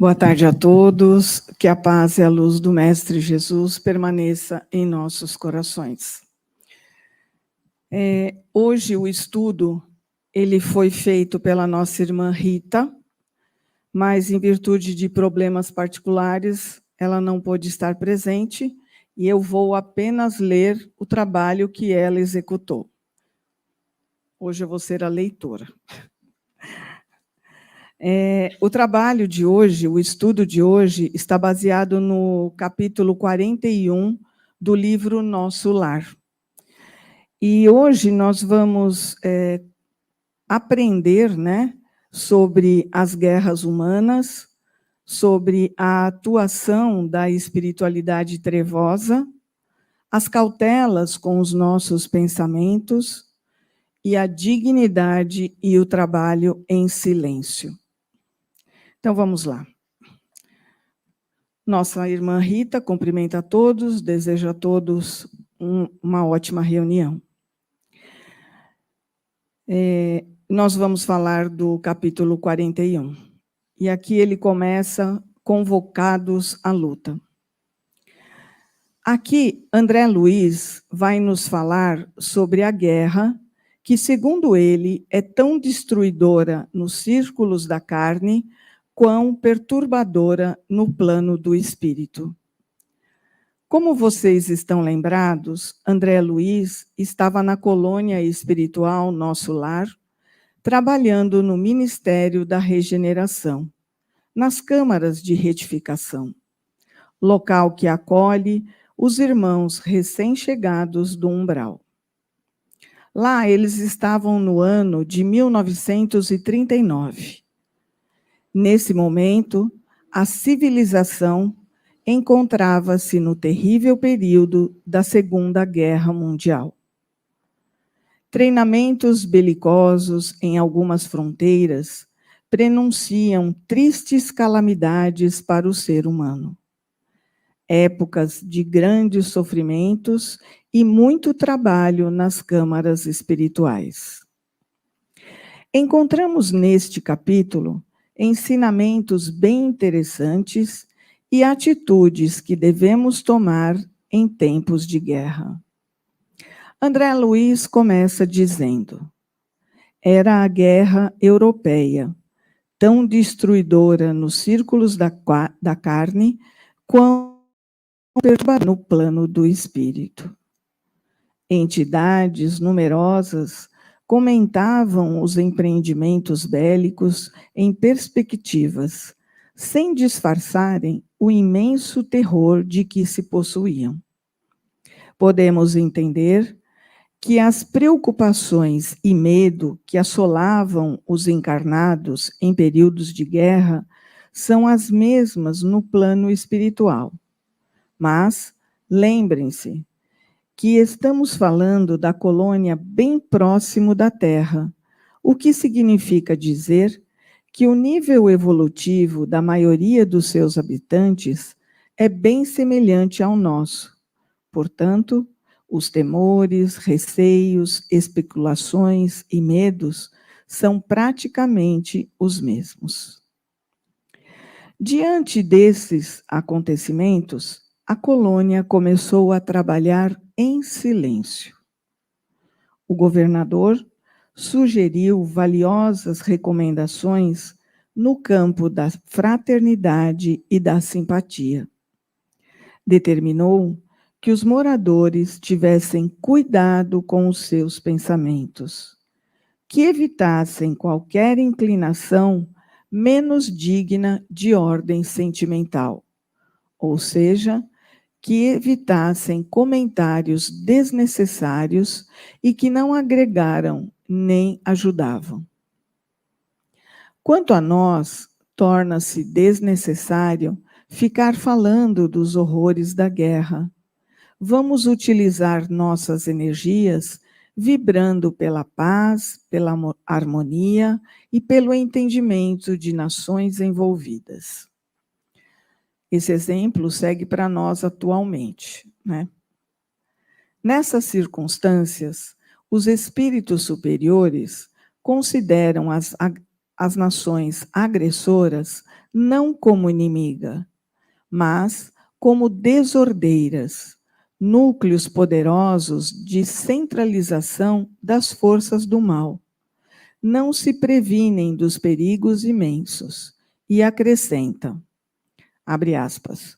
Boa tarde a todos, que a paz e a luz do Mestre Jesus permaneça em nossos corações. Hoje o estudo ele foi feito pela nossa irmã Rita, mas em virtude de problemas particulares, ela não pôde estar presente, e eu vou apenas ler o trabalho que ela executou. Hoje eu vou ser a leitora. O trabalho de hoje, o estudo de hoje, está baseado no capítulo 41 do livro Nosso Lar. E hoje nós vamos aprender, sobre as guerras humanas, sobre a atuação da espiritualidade trevosa, as cautelas com os nossos pensamentos e a dignidade e o trabalho em silêncio. Então, vamos lá. Nossa irmã Rita cumprimenta a todos, deseja a todos uma ótima reunião. Nós vamos falar do capítulo 41. E aqui ele começa, convocados à luta. Aqui, André Luiz vai nos falar sobre a guerra, que, segundo ele, é tão destruidora nos círculos da carne, quão perturbadora no plano do espírito. Como vocês estão lembrados, André Luiz estava na colônia espiritual Nosso Lar, trabalhando no Ministério da Regeneração, nas câmaras de retificação, local que acolhe os irmãos recém-chegados do umbral. Lá eles estavam no ano de 1939. Nesse momento, a civilização encontrava-se no terrível período da Segunda Guerra Mundial. Treinamentos belicosos em algumas fronteiras prenunciam tristes calamidades para o ser humano. Épocas de grandes sofrimentos e muito trabalho nas câmaras espirituais. Encontramos neste capítulo ensinamentos bem interessantes e atitudes que devemos tomar em tempos de guerra. André Luiz começa dizendo: era a guerra europeia, tão destruidora nos círculos da carne, quanto perturbadora no plano do espírito. Entidades numerosas comentavam os empreendimentos bélicos em perspectivas, sem disfarçarem o imenso terror de que se possuíam. Podemos entender que as preocupações e medo que assolavam os encarnados em períodos de guerra são as mesmas no plano espiritual. Mas, lembrem-se, que estamos falando da colônia bem próximo da Terra, o que significa dizer que o nível evolutivo da maioria dos seus habitantes é bem semelhante ao nosso. Portanto, os temores, receios, especulações e medos são praticamente os mesmos. Diante desses acontecimentos, a colônia começou a trabalhar em silêncio. O governador sugeriu valiosas recomendações no campo da fraternidade e da simpatia. Determinou que os moradores tivessem cuidado com os seus pensamentos, que evitassem qualquer inclinação menos digna de ordem sentimental, ou seja, que evitassem comentários desnecessários e que não agregaram nem ajudavam. Quanto a nós, torna-se desnecessário ficar falando dos horrores da guerra. Vamos utilizar nossas energias vibrando pela paz, pela harmonia e pelo entendimento de nações envolvidas. Esse exemplo segue para nós atualmente, Nessas circunstâncias, os espíritos superiores consideram as nações agressoras não como inimiga, mas como desordeiras, núcleos poderosos de centralização das forças do mal. Não se previnem dos perigos imensos e acrescenta, abre aspas,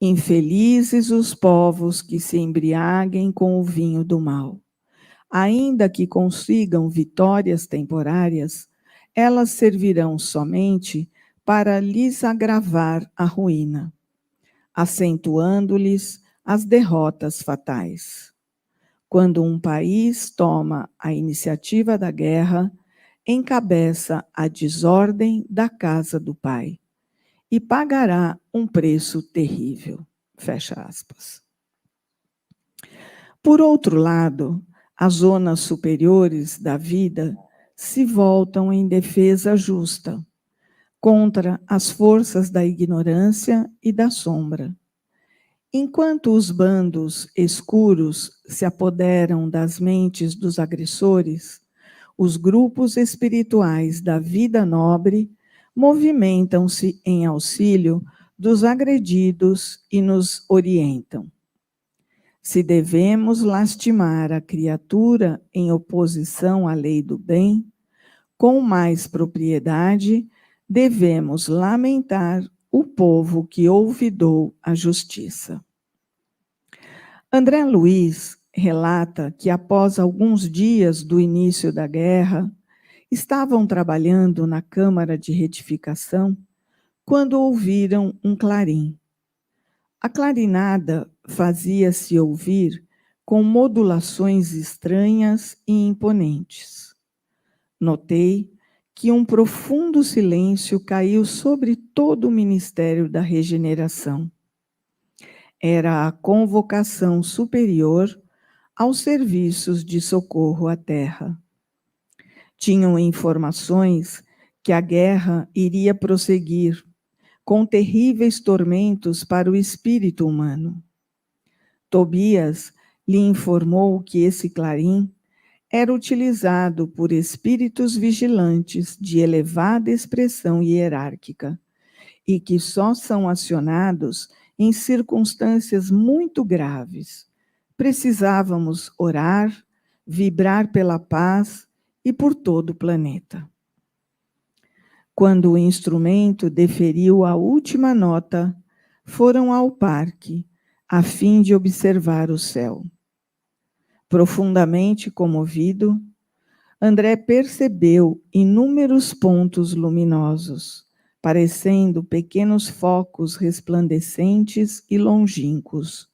infelizes os povos que se embriaguem com o vinho do mal. Ainda que consigam vitórias temporárias, elas servirão somente para lhes agravar a ruína, acentuando-lhes as derrotas fatais. Quando um país toma a iniciativa da guerra, encabeça a desordem da casa do pai e pagará um preço terrível. Fecha aspas. Por outro lado, as zonas superiores da vida se voltam em defesa justa contra as forças da ignorância e da sombra. Enquanto os bandos escuros se apoderam das mentes dos agressores, os grupos espirituais da vida nobre movimentam-se em auxílio dos agredidos e nos orientam. Se devemos lastimar a criatura em oposição à lei do bem, com mais propriedade, devemos lamentar o povo que olvidou a justiça. André Luiz relata que, após alguns dias do início da guerra, estavam trabalhando na Câmara de Retificação quando ouviram um clarim. A clarinada fazia-se ouvir com modulações estranhas e imponentes. Notei que um profundo silêncio caiu sobre todo o Ministério da Regeneração. Era a convocação superior aos serviços de socorro à terra. Tinham informações que a guerra iria prosseguir, com terríveis tormentos para o espírito humano. Tobias lhe informou que esse clarim era utilizado por espíritos vigilantes de elevada expressão hierárquica e que só são acionados em circunstâncias muito graves. Precisávamos orar, vibrar pela paz e por todo o planeta. Quando o instrumento deferiu a última nota, foram ao parque, a fim de observar o céu. Profundamente comovido, André percebeu inúmeros pontos luminosos, parecendo pequenos focos resplandecentes e longínquos,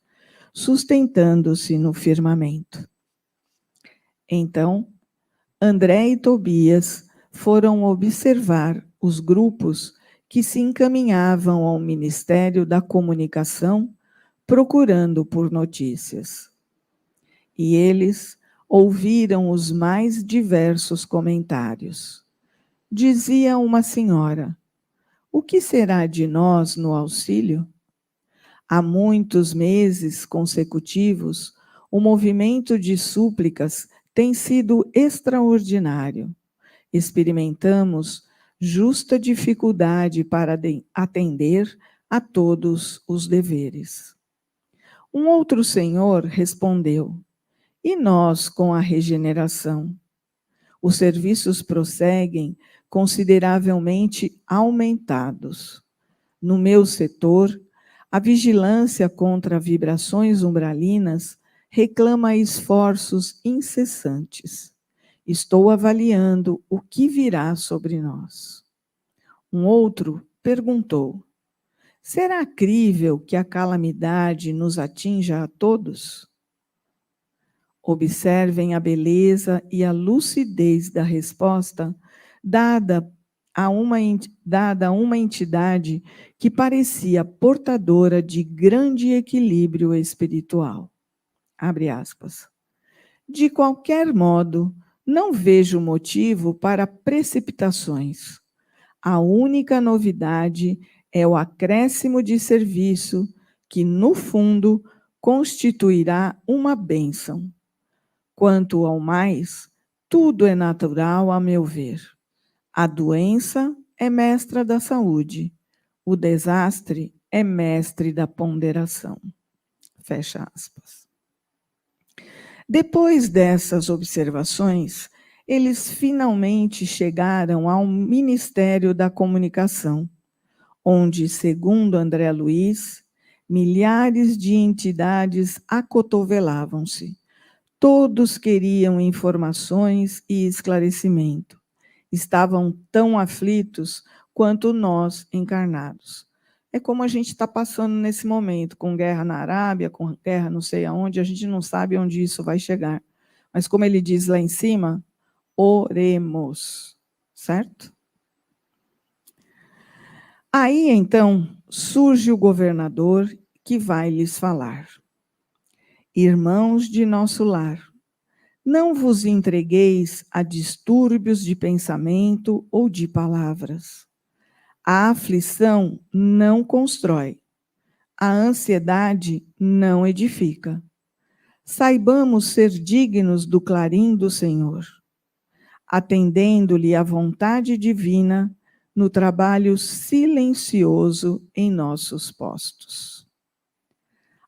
sustentando-se no firmamento. Então, André e Tobias foram observar os grupos que se encaminhavam ao Ministério da Comunicação, procurando por notícias. E eles ouviram os mais diversos comentários. Dizia uma senhora: o que será de nós no auxílio? Há muitos meses consecutivos, o movimento de súplicas tem sido extraordinário. Experimentamos justa dificuldade para atender a todos os deveres. Um outro senhor respondeu: e nós com a regeneração? Os serviços prosseguem consideravelmente aumentados. No meu setor, a vigilância contra vibrações umbralinas reclama esforços incessantes. Estou avaliando o que virá sobre nós. Um outro perguntou: será crível que a calamidade nos atinja a todos? Observem a beleza e a lucidez da resposta dada a uma entidade que parecia portadora de grande equilíbrio espiritual. Abre aspas. De qualquer modo, não vejo motivo para precipitações. A única novidade é o acréscimo de serviço que, no fundo, constituirá uma bênção. Quanto ao mais, tudo é natural, a meu ver. A doença é mestra da saúde, o desastre é mestre da ponderação. Fecha aspas. Depois dessas observações, eles finalmente chegaram ao Ministério da Comunicação, onde, segundo André Luiz, milhares de entidades acotovelavam-se. Todos queriam informações e esclarecimento. Estavam tão aflitos quanto nós encarnados. É como a gente está passando nesse momento, com guerra na Arábia, com guerra não sei aonde, a gente não sabe onde isso vai chegar. Mas como ele diz lá em cima, oremos, certo? Aí, então, surge o governador que vai lhes falar. Irmãos de nosso lar, não vos entregueis a distúrbios de pensamento ou de palavras. A aflição não constrói, a ansiedade não edifica. Saibamos ser dignos do clarim do Senhor, atendendo-lhe à vontade divina no trabalho silencioso em nossos postos.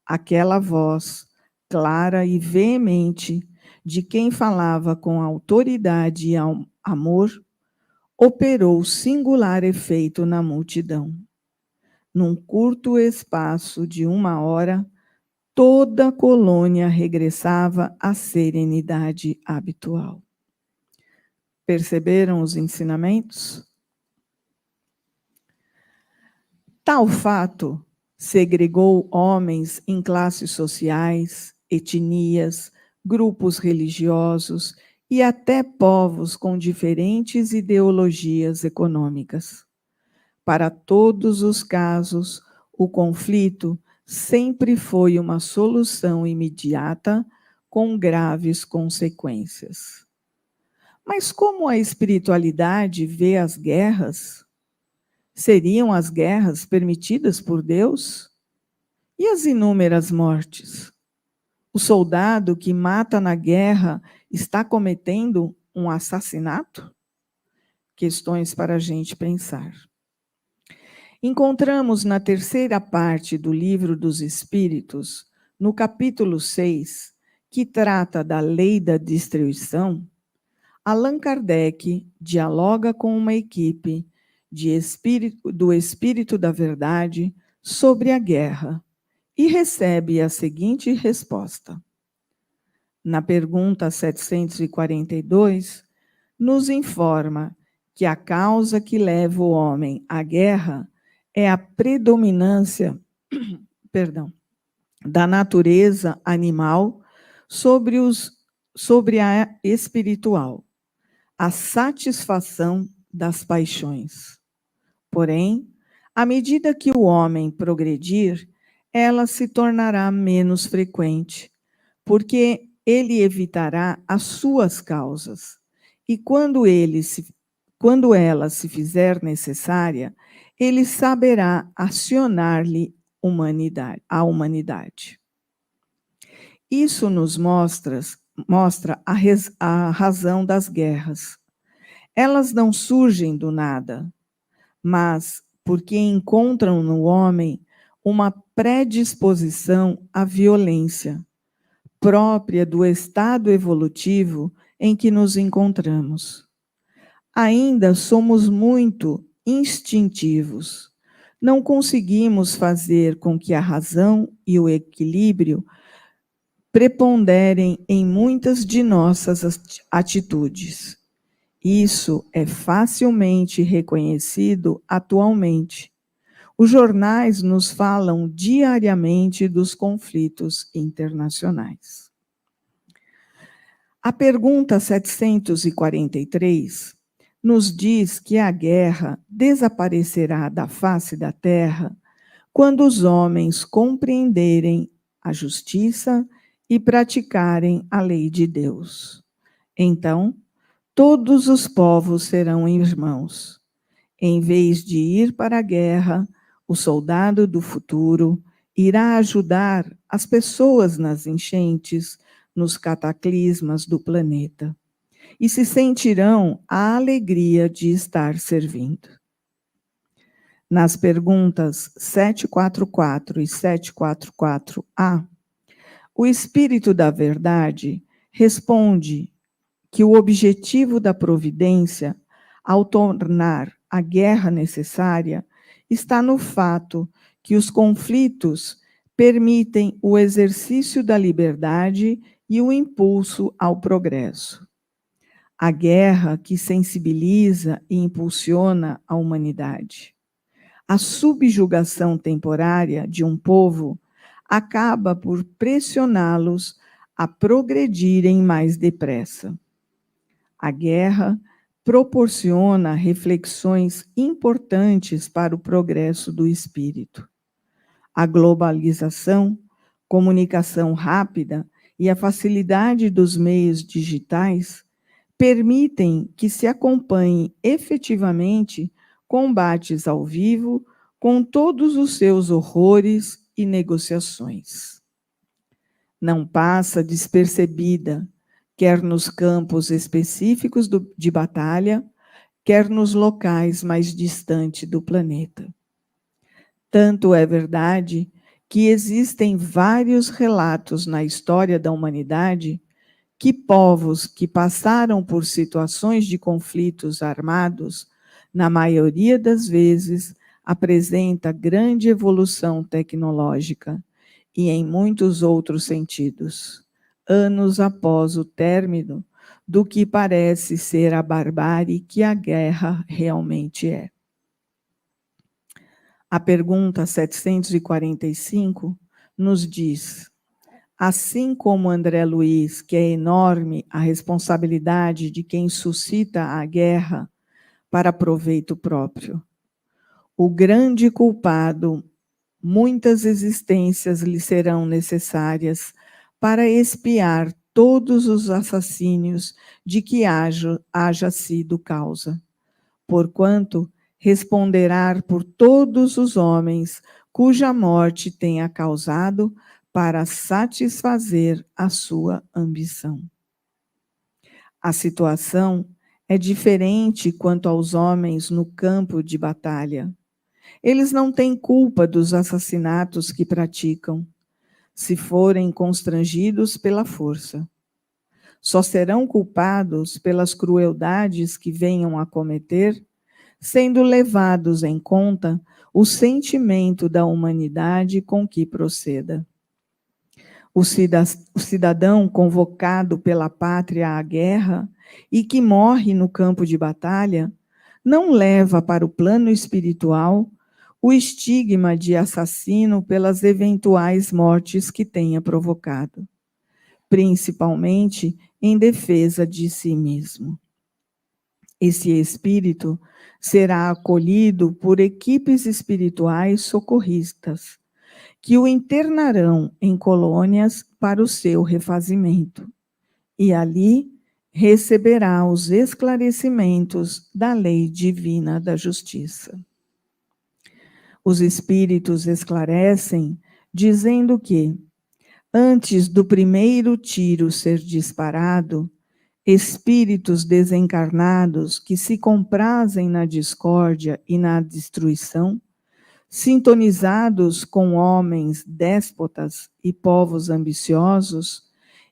Aquela voz, clara e veemente, de quem falava com autoridade e amor, operou singular efeito na multidão. Num curto espaço de 1 hora, toda a colônia regressava à serenidade habitual. Perceberam os ensinamentos? Tal fato segregou homens em classes sociais, etnias, grupos religiosos e até povos com diferentes ideologias econômicas. Para todos os casos, o conflito sempre foi uma solução imediata com graves consequências. Mas como a espiritualidade vê as guerras? Seriam as guerras permitidas por Deus? E as inúmeras mortes? O soldado que mata na guerra está cometendo um assassinato? Questões para a gente pensar. Encontramos na terceira parte do Livro dos Espíritos, no capítulo 6, que trata da lei da distribuição, Allan Kardec dialoga com uma equipe do Espírito da Verdade sobre a guerra e recebe a seguinte resposta. Na pergunta 742, nos informa que a causa que leva o homem à guerra é a predominância, da natureza animal sobre a espiritual, a satisfação das paixões. Porém, à medida que o homem progredir, ela se tornará menos frequente, porque ele evitará as suas causas, e quando ela se fizer necessária, ele saberá acionar-lhe a humanidade. Isso nos mostra a razão das guerras. Elas não surgem do nada, mas porque encontram no homem uma predisposição à violência, própria do estado evolutivo em que nos encontramos. Ainda somos muito instintivos. Não conseguimos fazer com que a razão e o equilíbrio preponderem em muitas de nossas atitudes. Isso é facilmente reconhecido atualmente. Os jornais nos falam diariamente dos conflitos internacionais. A pergunta 743 nos diz que a guerra desaparecerá da face da terra quando os homens compreenderem a justiça e praticarem a lei de Deus. Então, todos os povos serão irmãos. Em vez de ir para a guerra, o soldado do futuro irá ajudar as pessoas nas enchentes, nos cataclismas do planeta. e se sentirão a alegria de estar servindo. Nas perguntas 744 e 744A, o Espírito da Verdade responde que o objetivo da providência, ao tornar a guerra necessária, está no fato que os conflitos permitem o exercício da liberdade e o impulso ao progresso. A guerra que sensibiliza e impulsiona a humanidade. A subjugação temporária de um povo acaba por pressioná-los a progredirem mais depressa. A guerra proporciona reflexões importantes para o progresso do espírito. A globalização, comunicação rápida e a facilidade dos meios digitais permitem que se acompanhe efetivamente combates ao vivo com todos os seus horrores e negociações. Não passa despercebida, quer nos campos específicos de batalha, quer nos locais mais distantes do planeta. Tanto é verdade que existem vários relatos na história da humanidade que povos que passaram por situações de conflitos armados, na maioria das vezes, apresenta grande evolução tecnológica e em muitos outros sentidos, anos após o término do que parece ser a barbárie que a guerra realmente é. A pergunta 745 nos diz: assim como André Luiz, que é enorme a responsabilidade de quem suscita a guerra para proveito próprio, o grande culpado, muitas existências lhe serão necessárias para expiar todos os assassínios de que haja sido causa, porquanto responderá por todos os homens cuja morte tenha causado para satisfazer a sua ambição. A situação é diferente quanto aos homens no campo de batalha. Eles não têm culpa dos assassinatos que praticam, se forem constrangidos pela força. Só serão culpados pelas crueldades que venham a cometer, sendo levados em conta o sentimento da humanidade com que proceda. O cidadão convocado pela pátria à guerra e que morre no campo de batalha não leva para o plano espiritual o estigma de assassino pelas eventuais mortes que tenha provocado, principalmente em defesa de si mesmo. Esse espírito será acolhido por equipes espirituais socorristas, que o internarão em colônias para o seu refazimento, e ali receberá os esclarecimentos da lei divina da justiça. Os espíritos esclarecem, dizendo que, antes do primeiro tiro ser disparado, espíritos desencarnados que se comprazem na discórdia e na destruição, sintonizados com homens déspotas e povos ambiciosos,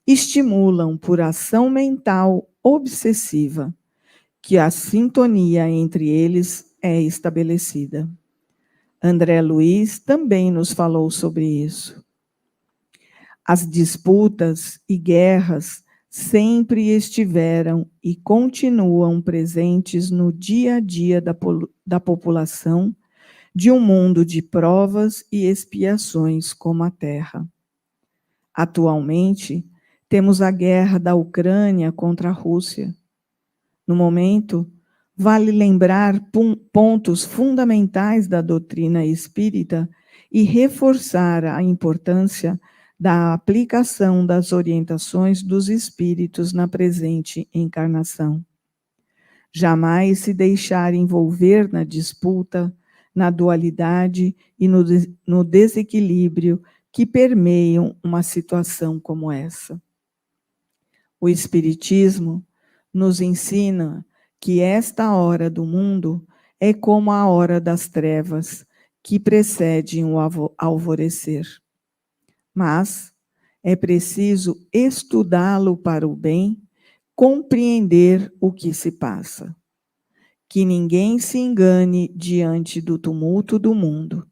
estimulam por ação mental obsessiva, que a sintonia entre eles é estabelecida. André Luiz também nos falou sobre isso. As disputas e guerras sempre estiveram e continuam presentes no dia a dia da população de um mundo de provas e expiações como a Terra. Atualmente, temos a guerra da Ucrânia contra a Rússia. No momento, vale lembrar pontos fundamentais da doutrina espírita e reforçar a importância da aplicação das orientações dos espíritos na presente encarnação. Jamais se deixar envolver na disputa, na dualidade e no desequilíbrio que permeiam uma situação como essa. O Espiritismo nos ensina que esta hora do mundo é como a hora das trevas que precedem o alvorecer. Mas é preciso estudá-lo para o bem, compreender o que se passa. Que ninguém se engane diante do tumulto do mundo.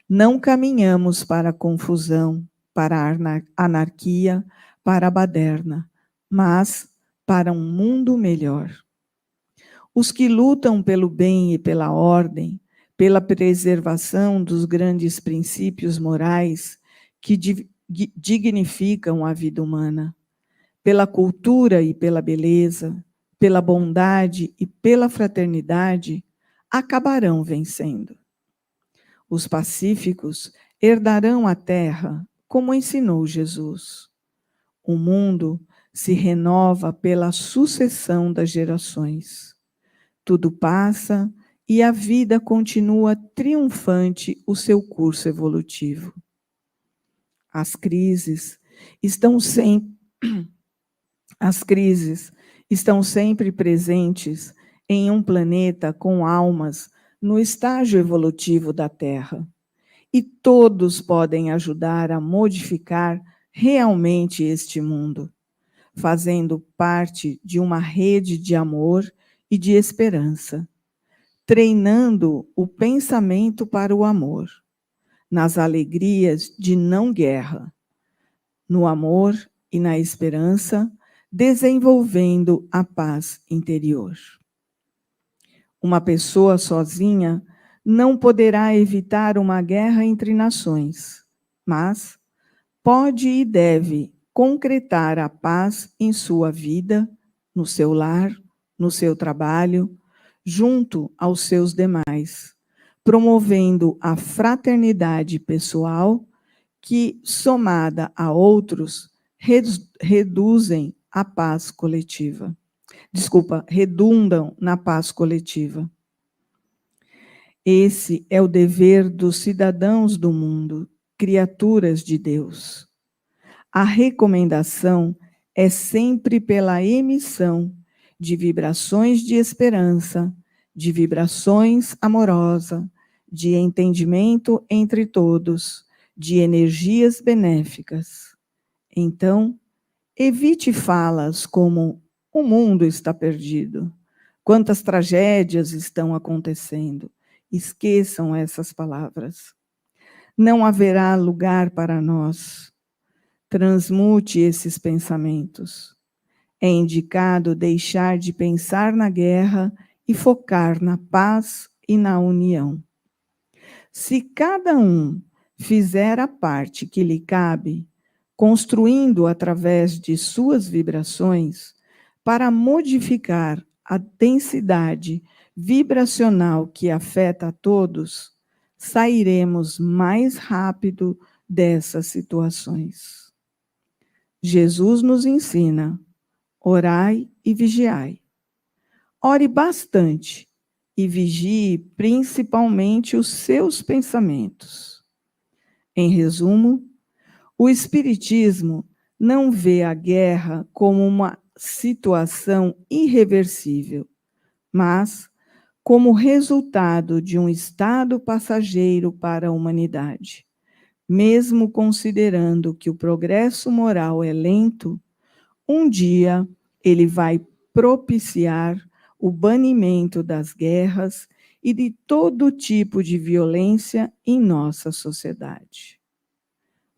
Não caminhamos para a confusão, para a anarquia, para a baderna, mas para um mundo melhor. Os que lutam pelo bem e pela ordem, pela preservação dos grandes princípios morais que dignificam a vida humana, pela cultura e pela beleza, pela bondade e pela fraternidade, acabarão vencendo. Os pacíficos herdarão a terra, como ensinou Jesus. O mundo se renova pela sucessão das gerações. Tudo passa e a vida continua triunfante o seu curso evolutivo. As crises estão sempre presentes em um planeta com almas no estágio evolutivo da Terra. E todos podem ajudar a modificar realmente este mundo, fazendo parte de uma rede de amor e de esperança, treinando o pensamento para o amor, nas alegrias de não guerra, no amor e na esperança, desenvolvendo a paz interior. Uma pessoa sozinha não poderá evitar uma guerra entre nações, mas pode e deve concretar a paz em sua vida, no seu lar, no seu trabalho, junto aos seus demais, promovendo a fraternidade pessoal que, somada a outros, reduzem a paz coletiva. Redundam na paz coletiva. Esse é o dever dos cidadãos do mundo, criaturas de Deus. A recomendação é sempre pela emissão de vibrações de esperança, de vibrações amorosas, de entendimento entre todos, de energias benéficas. Então, evite falas como o mundo está perdido, quantas tragédias estão acontecendo. Esqueçam essas palavras. Não haverá lugar para nós. Transmute esses pensamentos. É indicado deixar de pensar na guerra e focar na paz e na união. Se cada um fizer a parte que lhe cabe, construindo através de suas vibrações, para modificar a densidade vibracional que afeta a todos, sairemos mais rápido dessas situações. Jesus nos ensina: orai e vigiai. Ore bastante e vigie principalmente os seus pensamentos. Em resumo, o Espiritismo não vê a guerra como uma situação irreversível, mas como resultado de um estado passageiro para a humanidade. Mesmo considerando que o progresso moral é lento, um dia ele vai propiciar o banimento das guerras e de todo tipo de violência em nossa sociedade.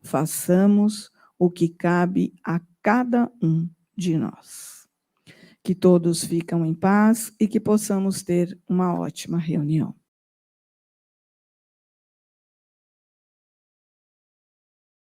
Façamos o que cabe a cada um de nós. Que todos fiquem em paz e que possamos ter uma ótima reunião.